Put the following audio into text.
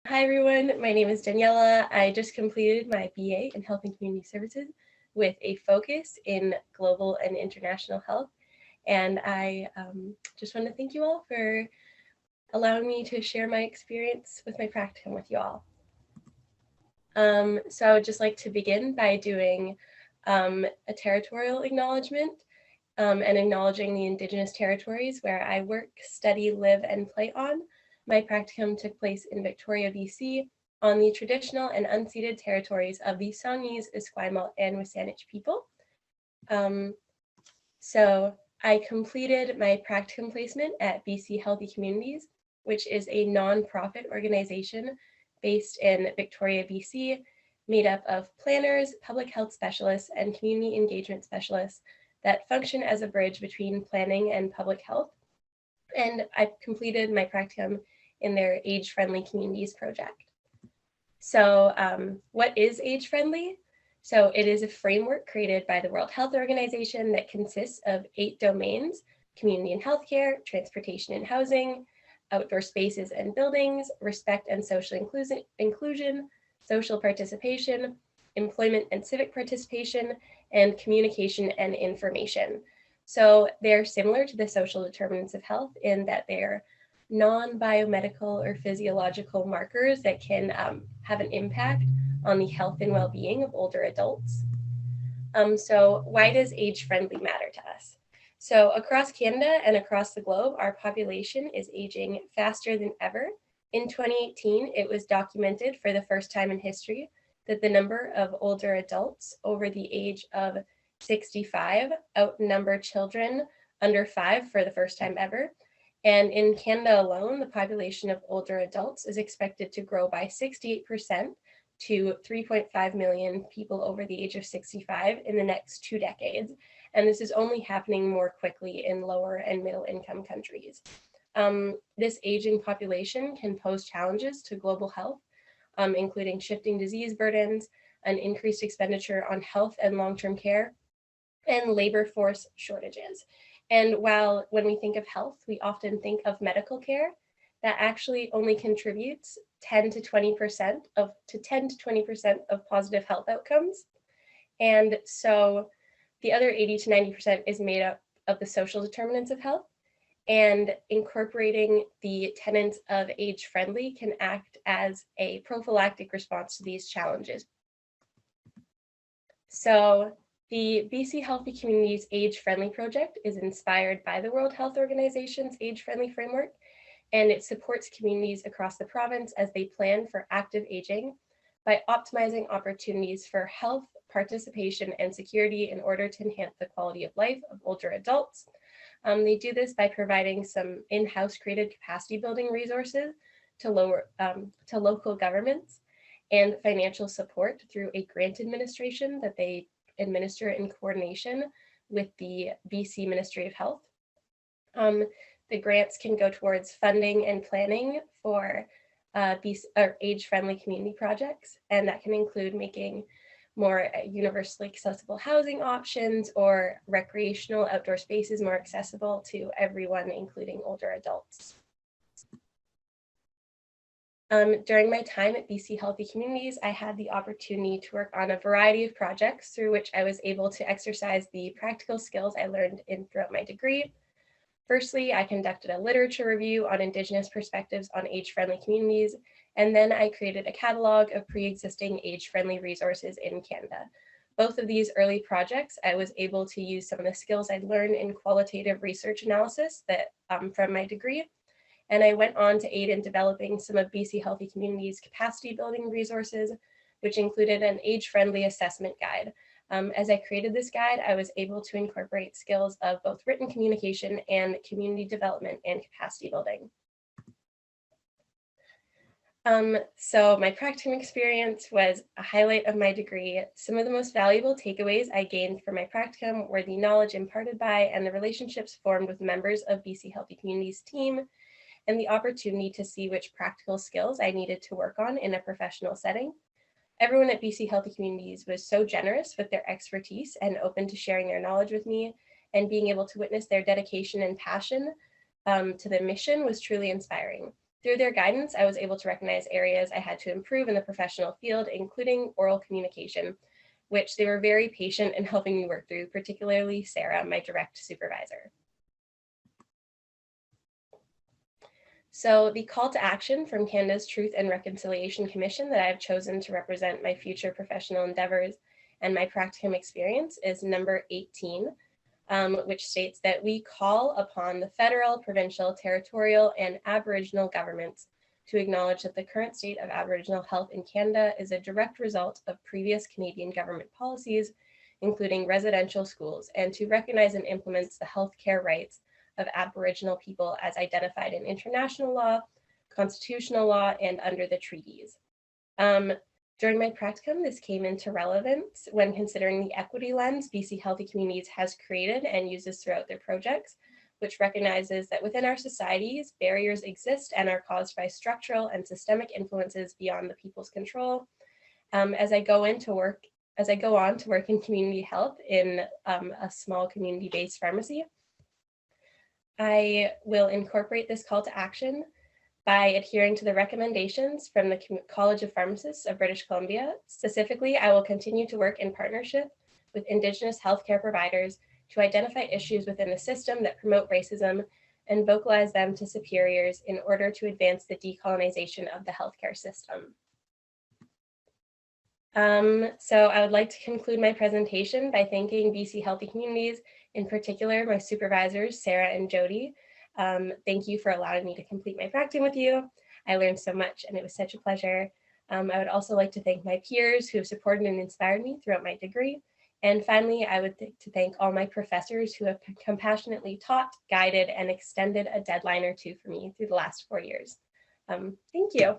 Hi everyone, my name is Daniela. I just completed my BA in Health and Community Services with a focus in global and international health. And I just want to thank you all for allowing me to share my experience with my practicum with you all. So I would just like to begin by doing a territorial acknowledgement and acknowledging the Indigenous territories where I work, study, live, and play on. My practicum took place in Victoria, BC, on the traditional and unceded territories of the Songhees, Esquimalt, and Wasanich people. So I completed my practicum placement at BC Healthy Communities, which is a nonprofit organization based in Victoria, BC, made up of planners, public health specialists, and community engagement specialists that function as a bridge between planning and public health. And I completed my practicum in their Age-Friendly Communities project. So what is age-friendly? So it is a framework created by the World Health Organization that consists of 8 domains: community and healthcare, transportation and housing, outdoor spaces and buildings, respect and social inclusion, social participation, employment and civic participation, and communication and information. So they're similar to the social determinants of health in that they're non-biomedical or physiological markers that can have an impact on the health and well-being of older adults. So why does age-friendly matter to us? So across Canada and across the globe, our population is aging faster than ever. In 2018, it was documented for the first time in history that the number of older adults over the age of 65 outnumber children under 5 for the first time ever. And in Canada alone, the population of older adults is expected to grow by 68% to 3.5 million people over the age of 65 in the next 2 decades. And this is only happening more quickly in lower and middle income countries. This aging population can pose challenges to global health, including shifting disease burdens, an increased expenditure on health and long-term care, and labor force shortages. And while when we think of health, we often think of medical care, that actually only contributes 10 to 20% of positive health outcomes. And so the other 80 to 90% is made up of the social determinants of health, and incorporating the tenets of age-friendly can act as a prophylactic response to these challenges. So the BC Healthy Communities Age-Friendly Project is inspired by the World Health Organization's age-friendly framework, and it supports communities across the province as they plan for active aging by optimizing opportunities for health, participation, and security in order to enhance the quality of life of older adults. They do this by providing some in-house created capacity building resources to local governments and financial support through a grant administration that they administer in coordination with the BC Ministry of Health. The grants can go towards funding and planning for age-friendly community projects, and that can include making more universally accessible housing options or recreational outdoor spaces more accessible to everyone, including older adults. During my time at BC Healthy Communities, I had the opportunity to work on a variety of projects through which I was able to exercise the practical skills I learned throughout my degree. Firstly, I conducted a literature review on Indigenous perspectives on age-friendly communities, and then I created a catalog of pre-existing age-friendly resources in Canada. Both of these early projects, I was able to use some of the skills I'd learned in qualitative research analysis from my degree, and I went on to aid in developing some of BC Healthy Communities' capacity building resources, which included an age-friendly assessment guide. As I created this guide, I was able to incorporate skills of both written communication and community development and capacity building. So my practicum experience was a highlight of my degree. Some of the most valuable takeaways I gained from my practicum were the knowledge imparted by and the relationships formed with members of BC Healthy Communities team, and the opportunity to see which practical skills I needed to work on in a professional setting. Everyone at BC Healthy Communities was so generous with their expertise and open to sharing their knowledge with me, and being able to witness their dedication and passion to the mission was truly inspiring. Through their guidance, I was able to recognize areas I had to improve in the professional field, including oral communication, which they were very patient in helping me work through, particularly Sarah, my direct supervisor. So the call to action from Canada's Truth and Reconciliation Commission that I have chosen to represent my future professional endeavors and my practicum experience is number 18, which states that we call upon the federal, provincial, territorial, and Aboriginal governments to acknowledge that the current state of Aboriginal health in Canada is a direct result of previous Canadian government policies, including residential schools, and to recognize and implement the healthcare rights of Aboriginal people as identified in international law, constitutional law, and under the treaties. During my practicum, this came into relevance when considering the equity lens BC Healthy Communities has created and uses throughout their projects, which recognizes that within our societies, barriers exist and are caused by structural and systemic influences beyond the people's control. As I go on to work in community health in a small community-based pharmacy, I will incorporate this call to action by adhering to the recommendations from the College of Pharmacists of British Columbia. Specifically, I will continue to work in partnership with Indigenous healthcare providers to identify issues within the system that promote racism and vocalize them to superiors in order to advance the decolonization of the healthcare system. So I would like to conclude my presentation by thanking BC Healthy Communities, in particular my supervisors, Sarah and Jody. Thank you for allowing me to complete my practicum with you. I learned so much and it was such a pleasure. I would also like to thank my peers who have supported and inspired me throughout my degree. And finally, I would like to thank all my professors who have compassionately taught, guided, and extended a deadline or two for me through the last 4 years. Thank you.